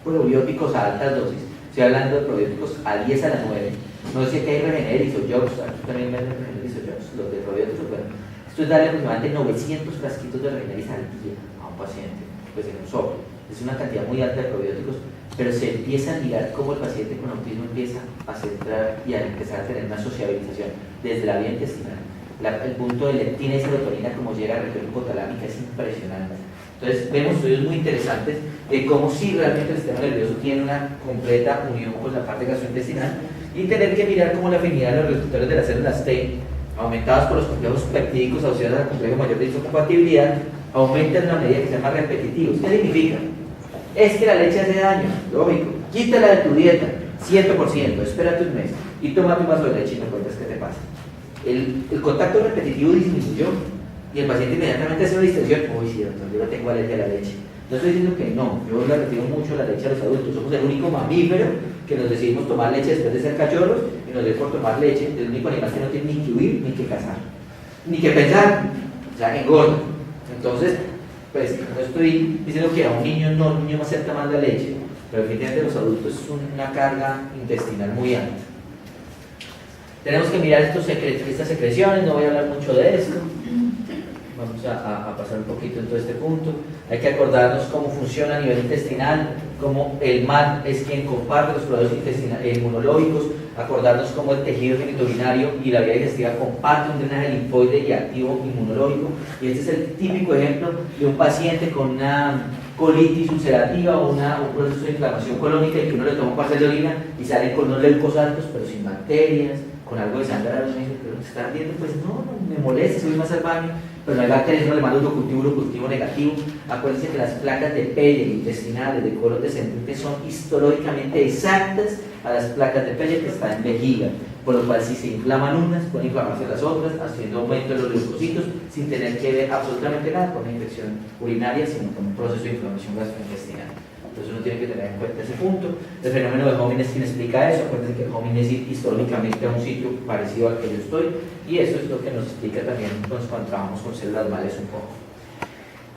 probióticos a altas dosis, estoy hablando de probióticos a 10 a la 9, no sé qué hay Regeneris o Jobs, aquí también venden Regeneris o Jobs, los de probióticos, bueno, esto es darle aproximadamente 900 frasquitos de Regeneris al día a un paciente, pues en un sobre, es una cantidad muy alta de probióticos, pero se empieza a mirar cómo el paciente con autismo empieza a centrar y a empezar a tener una sociabilización desde la vía intestinal. El punto de leptina y serotonina como llega a la región hipotalámica es impresionante. Entonces vemos estudios muy interesantes de cómo si realmente el sistema nervioso tiene una completa unión con la parte gastrointestinal y tener que mirar cómo la afinidad de los receptores de las células T aumentados por los complejos peptídicos asociados al complejo mayor de histocompatibilidad aumenta en una medida que se llama repetitivos. ¿Qué significa? Es que la leche hace daño, lógico, quítala de tu dieta, 100%, espérate un mes y toma tu vaso de leche y me cuentas qué te pasa. El contacto repetitivo disminuyó y el paciente inmediatamente hace una distensión. Uy, sí, doctor, yo le tengo alergia a la leche. No estoy diciendo que no, yo le retiro mucho la leche a los adultos. Somos el único mamífero que nos decidimos tomar leche después de ser cachorros y nos dio por tomar leche. El único animal que no tiene ni que huir ni que cazar, ni que pensar, o sea, engorda. Entonces, pues no estoy diciendo que a un niño no, el niño no acepta más la leche, pero definitivamente los adultos es una carga intestinal muy alta. Tenemos que mirar estas secreciones, no voy a hablar mucho de esto. Vamos a pasar un poquito en todo este punto. Hay que acordarnos cómo funciona a nivel intestinal, cómo el MAD es quien comparte los procesos inmunológicos, acordarnos cómo el tejido genitourinario y la vía digestiva comparten un drenaje linfoide y activo inmunológico. Y este es el típico ejemplo de un paciente con una colitis ulcerativa o un proceso de inflamación colónica y que uno le toma un parcel de orina y sale con unos leucos altos pero sin bacterias, con algo de sangre, uno dice, pero se está ardiendo, pues no, me molesta, soy más al baño, pero no hay bacterias, uno le manda un urocultivo negativo. Acuérdense que las placas de Peyerl intestinales, de colon descendente, son histológicamente exactas a las placas de Peyerl que están en vejiga, por lo cual si se inflaman unas, pueden inflamarse las otras, haciendo aumento de los leucocitos, sin tener que ver absolutamente nada con una infección urinaria, sino con un proceso de inflamación gastrointestinal. Entonces uno tiene que tener en cuenta ese punto. El fenómeno de Homines, ¿quién explica eso? Acuérdense que Homines es histológicamente a un sitio parecido al que yo estoy, y eso es lo que nos explica también cuando trabajamos con células madres un poco.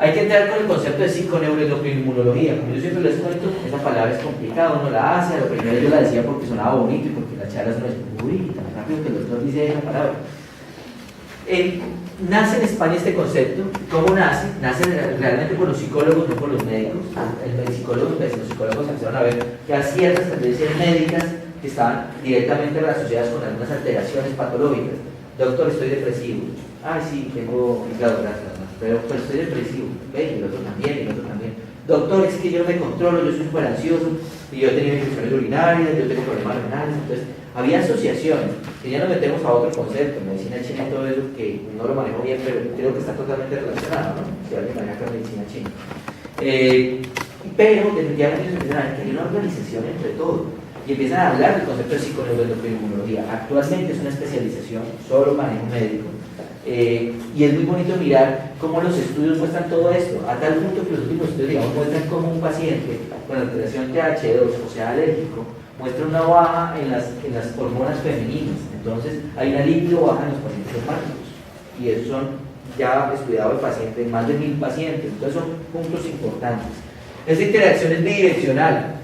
Hay que entrar con el concepto de psiconeuroendocrinoinmunología. Como yo siempre les cuento, esa palabra es complicada, uno la hace, a lo primero yo la decía porque sonaba bonito y porque la charla no es muy tan rápido que el doctor dice esa palabra. Nace en España este concepto. ¿Cómo nace? Nace realmente por los psicólogos, no por los médicos. Los psicólogos empezaron a ver que hay ciertas tendencias médicas que estaban directamente asociadas con algunas alteraciones patológicas. Doctor, estoy depresivo. Ay, sí, tengo hígado graso, pero estoy depresivo. Y el otro también, y el otro también. Doctor, es que yo no me controlo, yo soy súper ansioso, y yo he tenido infecciones urinarias, yo tengo problemas renales. Entonces, había asociaciones, que ya nos metemos a otro concepto, medicina china y todo eso, que no lo manejo bien, pero creo que está totalmente relacionado, ¿no? Si alguien maneja la medicina china. Pero definitivamente se empiezan a ver que hay una organización entre todos y empiezan a hablar del concepto de psiconeuroendocrinología. Actualmente es una especialización, solo manejo médico. Y es muy bonito mirar cómo los estudios muestran todo esto, a tal punto que los últimos estudios, digamos, muestran cómo un paciente con alteración TH2, o sea, alérgico, muestra una baja en las hormonas femeninas. Entonces, hay una libido baja en los pacientes hepáticos, y eso son ya estudiados en pacientes, más de 1000 pacientes. Entonces, son puntos importantes. Esta interacción es bidireccional.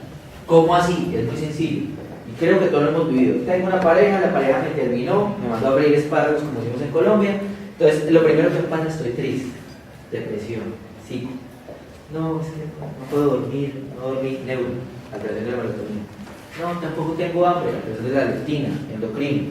¿Cómo así? Es muy sencillo. Y creo que todos lo hemos vivido. Tengo una pareja, la pareja me terminó, me mandó a abrir espárragos, como decimos en Colombia. Entonces, lo primero que pasa, estoy triste, depresión, psico. No puedo dormir, no dormí, neuro, alteración de la melatonina. No, tampoco tengo hambre, alteración de la leptina, endocrino.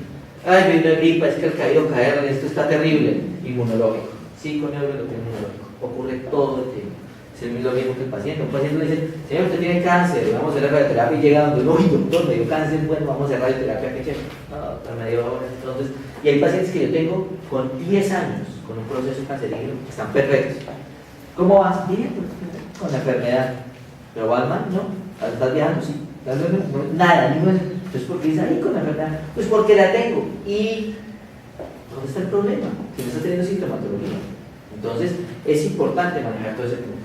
Ay, me dio una gripa, es que el caído caer, esto está terrible, inmunológico. Psiconeuroendocrino-inmunológico, ocurre todo el tiempo. Es lo mismo que el paciente. Un paciente le dice, señor, usted tiene cáncer, vamos a hacer la radioterapia, y llega donde, no, doctor, me dio cáncer, bueno, vamos a hacer radioterapia, ¿qué chévere? No, me dio ahora. Entonces, y hay pacientes que yo tengo con 10 años, con un proceso cancerígeno, que están perfectos. ¿Cómo vas? Bien, con la enfermedad. ¿Pero vas mal? No. ¿Estás viajando? Sí. Nada, ni bueno. Entonces, ¿por qué dices ahí con la enfermedad? Pues porque la tengo. ¿Y dónde está el problema? Si no está teniendo sintomatología. Entonces, es importante manejar todo ese punto.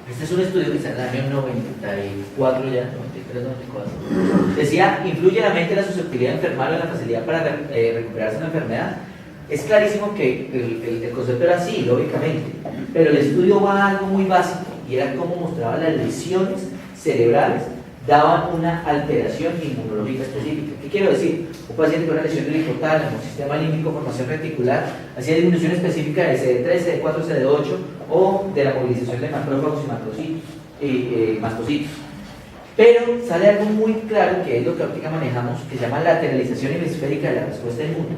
Este es un estudio que está en el año 94 ya, 93, 94. Decía, ¿influye la mente en la susceptibilidad enfermal o en la facilidad para recuperarse de una enfermedad? Es clarísimo que el concepto era así, lógicamente, pero el estudio va a algo muy básico, y era cómo mostraba las lesiones cerebrales daban una alteración inmunológica específica. ¿Qué quiero decir? Un paciente con una lesión del hipotálamo, sistema límbico, formación reticular, hacía disminución específica de CD3, CD4, CD8 o de la movilización de macrófagos y mastocitos. Pero sale algo muy claro, que es lo que ahorita manejamos, que se llama lateralización hemisférica de la respuesta inmune.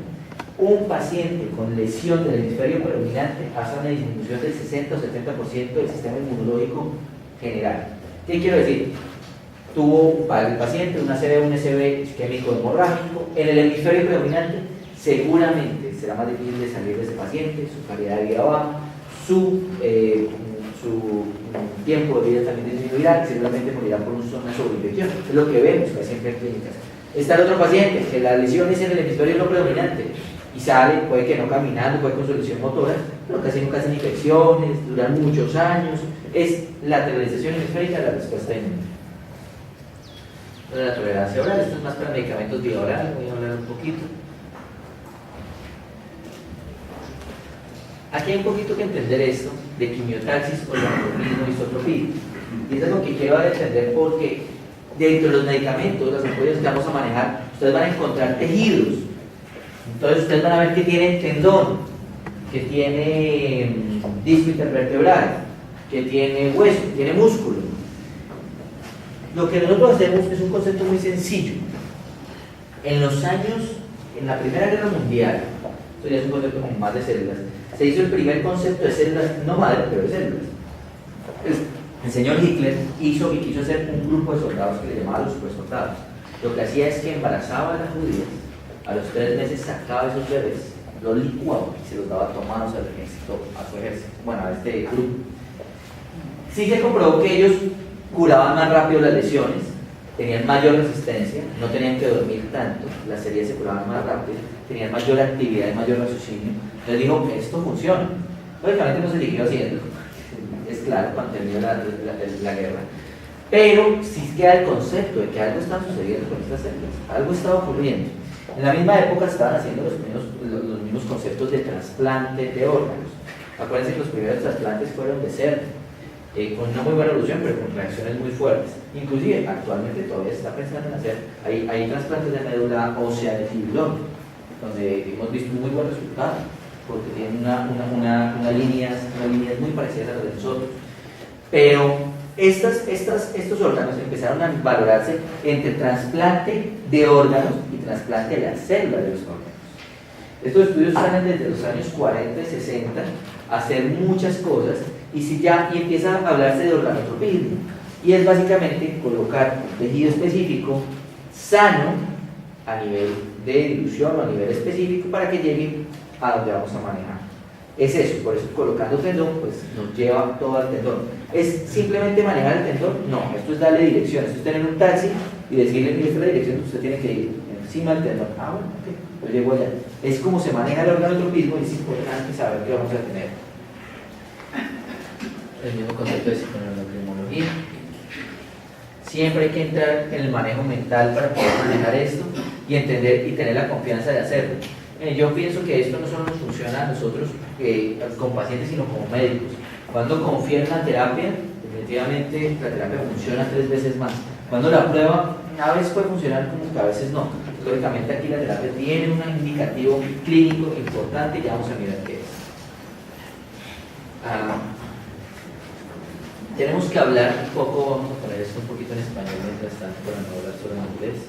Un paciente con lesión del hemisferio predominante hace una disminución del 60 o 70% del sistema inmunológico general. ¿Qué quiero decir? Tuvo para el paciente una ACV, un SB isquémico hemorrágico en el hemisferio predominante, seguramente será más difícil de salir de ese paciente, su calidad de vida baja, su tiempo de vida también disminuirá y seguramente morirá por una sobreinfección. Es lo que vemos casi siempre en clínicas. Está el otro paciente, que la lesión es en el hemisferio no predominante y sale, puede que no caminando, puede con solución motora, pero casi nunca hacen infecciones, duran muchos años. Es lateralización hemisférica de la respuesta inmune. La tolerancia oral, esto es más para medicamentos vía oral, voy a hablar un poquito. Aquí hay un poquito que entender esto de quimiotaxis, organotropismo y isotropía. Y eso es lo que quiero entender, porque dentro de los medicamentos, las ampollas que vamos a manejar, ustedes van a encontrar tejidos. Entonces ustedes van a ver que tiene tendón, que tiene disco intervertebral, que tiene hueso, que tiene músculo. Lo que nosotros hacemos es un concepto muy sencillo. En los años, en la Primera Guerra Mundial, esto ya es un concepto como más de células, se hizo el primer concepto de células, no madre, pero de células. El señor Hitler quiso hacer un grupo de soldados que le llamaba los supersoldados. Lo que hacía es que embarazaba a las judías, a los 3 meses sacaba esos bebés, los licuaba y se los daba tomados al ejército, a su ejército, bueno, a este grupo. Sí se comprobó que ellos curaban más rápido las lesiones, tenían mayor resistencia, no tenían que dormir tanto, las heridas se curaban más rápido, tenían mayor actividad y mayor raciocinio. Entonces dijo que esto funciona. Lógicamente no se siguió haciendo, es claro, cuando terminó la guerra. Pero sí queda el concepto de que algo está sucediendo con estas células, algo estaba ocurriendo. En la misma época estaban haciendo los mismos conceptos de trasplante de órganos. Acuérdense que los primeros trasplantes fueron de cerdo, con una muy buena evolución, pero con reacciones muy fuertes. Inclusive, actualmente todavía se está pensando en hacer, hay trasplantes de médula ósea de tiburón, donde hemos visto muy buen resultado, porque tienen unas líneas muy parecidas a las de nosotros. Pero estos órganos empezaron a valorarse entre trasplante de órganos y trasplante de las células de los órganos. Estos estudios salen desde los años 40 y 60 a hacer muchas cosas y empieza a hablarse de organotropismo, y es básicamente colocar un tejido específico sano a nivel de dilución o a nivel específico para que llegue a donde vamos a manejar. Es eso, por eso colocando tendón pues nos lleva todo al tendón. ¿Es simplemente manejar el tendón? No, esto es darle dirección, esto es tener un taxi y decirle, mire, esta es la dirección que usted tiene que ir encima del tendón. Ah, bueno, ok, yo llego allá. Es como se maneja el organotropismo y es importante saber qué vamos a tener. El mismo concepto de psiconeurocriminología. Siempre hay que entrar en el manejo mental para poder manejar esto y entender y tener la confianza de hacerlo. Yo pienso que esto no solo nos funciona a nosotros como pacientes, sino como médicos. Cuando confío en la terapia, definitivamente la terapia funciona 3 veces más. Cuando la prueba, a veces puede funcionar como que a veces no. Lógicamente aquí la terapia tiene un indicativo clínico importante y ya vamos a mirar qué es. Tenemos que hablar un poco, vamos a poner esto un poquito en español mientras tanto para no hablar solo en inglés.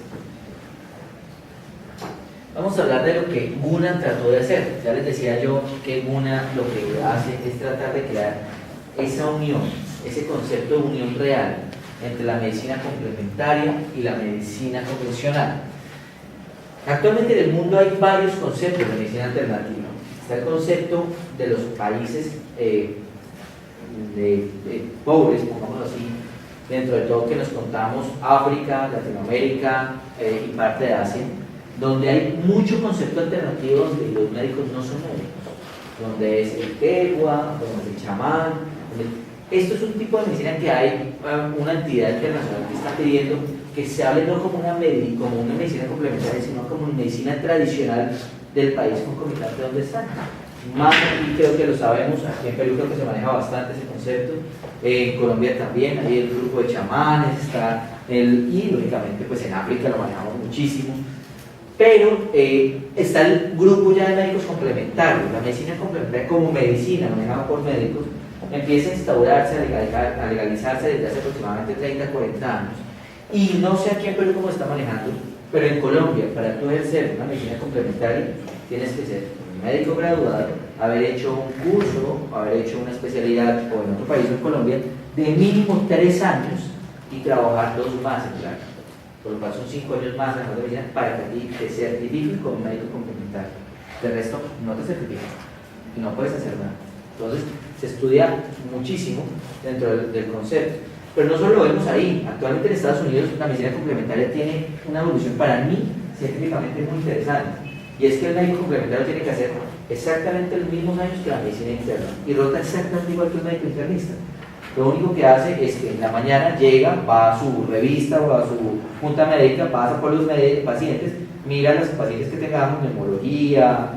Vamos a hablar de lo que Gunnar trató de hacer. Ya les decía yo que Gunnar lo que hace es tratar de crear esa unión, ese concepto de unión real entre la medicina complementaria y la medicina convencional. Actualmente en el mundo hay varios conceptos de medicina alternativa. Está el concepto de los países pobres, pongámoslo así, dentro de todo que nos contamos África, Latinoamérica y parte de Asia, donde hay mucho concepto alternativo donde los médicos no son médicos, donde es el tegua, donde es el chamán. Esto es un tipo de medicina que hay una entidad internacional que está pidiendo que se hable no como una medicina complementaria, sino como una medicina tradicional del país concomitante donde están. más aquí creo que lo sabemos, aquí en Perú creo que se maneja bastante ese concepto, en Colombia también, hay el grupo de chamanes, y lógicamente pues en África lo manejamos muchísimo, pero está el grupo ya de médicos complementarios, la medicina complementaria como medicina manejada por médicos, empieza a instaurarse, a legalizarse desde hace aproximadamente 30, 40 años, y no sé aquí en Perú cómo está manejando, pero en Colombia, para tú ejercer una medicina complementaria, tienes que ser un médico graduado, haber hecho un curso, haber hecho una especialidad, o en otro país, en Colombia, de mínimo 3 años y trabajar 2 más en el año. Por lo cual son 5 años más en la medicina para que a ti te certifiquen como médico complementario. De resto, no te certifican y no puedes hacer nada. Entonces, se estudia muchísimo dentro del concepto. Pero no solo lo vemos ahí. Actualmente en Estados Unidos la medicina complementaria tiene una evolución para mí científicamente muy interesante. Y es que el médico complementario tiene que hacer exactamente los mismos años que la medicina interna y rota exactamente igual que el médico internista. Lo único que hace es que en la mañana llega, va a su revista o a su junta médica, pasa por los pacientes, mira a los pacientes que tengamos, neumología,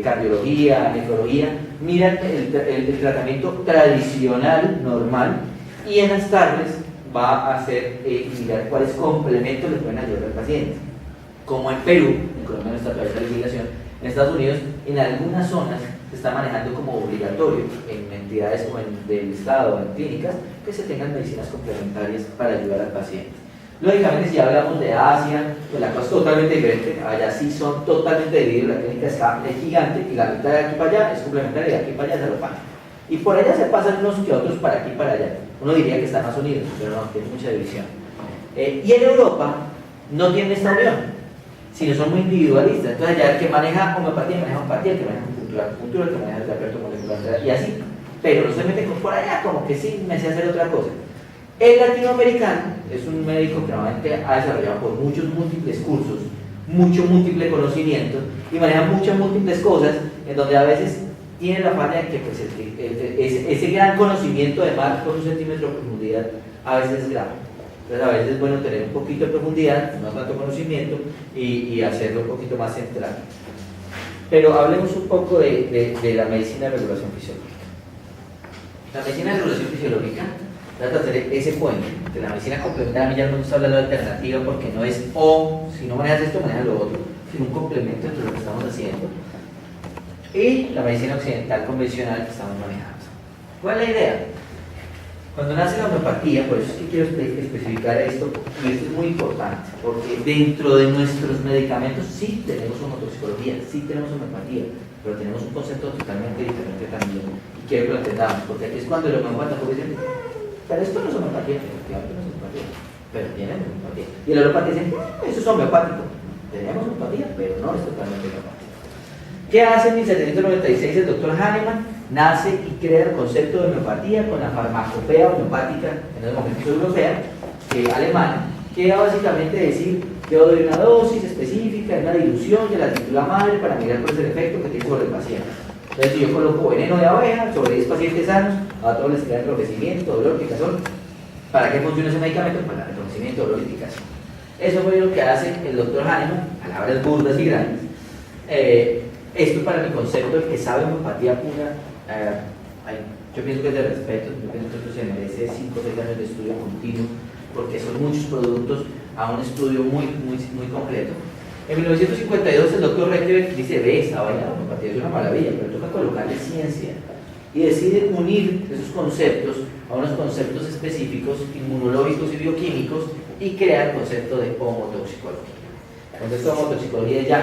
cardiología, nefrología, mira el tratamiento tradicional, normal, y en las tardes va a hacer mirar cuáles complementos le pueden ayudar al paciente. Como en Perú, en Colombia no está todavía esta legislación, en Estados Unidos, en algunas zonas se está manejando como obligatorio en entidades como del Estado o en clínicas que se tengan medicinas complementarias para ayudar al paciente. Lógicamente, si hablamos de Asia, pues la cosa es totalmente diferente. Allá sí son totalmente divididos, la clínica es gigante y la mitad de aquí para allá es complementaria y de aquí para allá se lo pagan. Y por allá se pasan unos que otros para aquí y para allá. Uno diría que están más unidos, pero no, tiene mucha división. Y en Europa no tienen esta unión, sino son muy individualistas. Entonces allá el que maneja homeopatía, el que maneja acupuntura, el que maneja el terapeuta molecular y así. Pero no se mete por allá, como que sí, me sé hacer otra cosa. El latinoamericano es un médico que normalmente ha desarrollado por muchos múltiples cursos, mucho múltiple conocimiento y maneja muchas múltiples cosas en donde a veces tiene la falla de que pues, ese gran conocimiento de más por 1 centímetro de profundidad a veces es grave. Entonces a veces es bueno tener un poquito de profundidad, no tanto conocimiento y hacerlo un poquito más central. Pero hablemos un poco de la medicina de regulación fisiológica. La medicina de regulación fisiológica trata de hacer ese puente, que la medicina complementaria, a mí ya no me gusta hablar de alternativa porque no es o, si no manejas esto, manejas lo otro, sino un complemento entre lo que estamos haciendo y la medicina occidental convencional que estamos manejando. ¿Cuál es la idea? Cuando nace la homeopatía, por eso es que quiero especificar esto, y esto es muy importante, porque dentro de nuestros medicamentos sí tenemos homotoxicología, sí tenemos homeopatía, pero tenemos un concepto totalmente diferente también, y quiero que lo entendamos, porque aquí es cuando el homeopata dice, pero esto no es homeopatía, efectivamente no es homeopatía, pero tiene homeopatía. Y el homeopata dice, eso es homeopático, tenemos homeopatía, pero no es totalmente homeopático. ¿Qué hace en 1796 el doctor Hahnemann? Nace y crea el concepto de homeopatía con la farmacopea homeopática, en el momento europea, alemana, que era básicamente decir, yo doy una dosis específica, una dilución de la títula madre para mirar cuál es el efecto que tiene sobre el paciente. Entonces, si yo coloco veneno de abeja sobre 10 pacientes sanos, a todos les crea enrojecimiento, dolor, picazón. ¿Para qué funciona ese medicamento? Para el enrojecimiento, dolor y picazón. Eso fue lo que hace el doctor Hahnemann, palabras burdas y grandes. Esto para mi concepto, el que sabe homeopatía pura, yo pienso que es de respeto, yo pienso que esto se merece 5 o 6 años de estudio continuo, porque son muchos productos a un estudio muy completo. En 1952 el doctor Reckebeck dice, ve, esta vaina de homeopatía es una maravilla, pero toca colocarle ciencia, y decide unir esos conceptos a unos conceptos específicos, inmunológicos y bioquímicos, y crea el concepto de homotoxicología. El concepto de homotoxicología es ya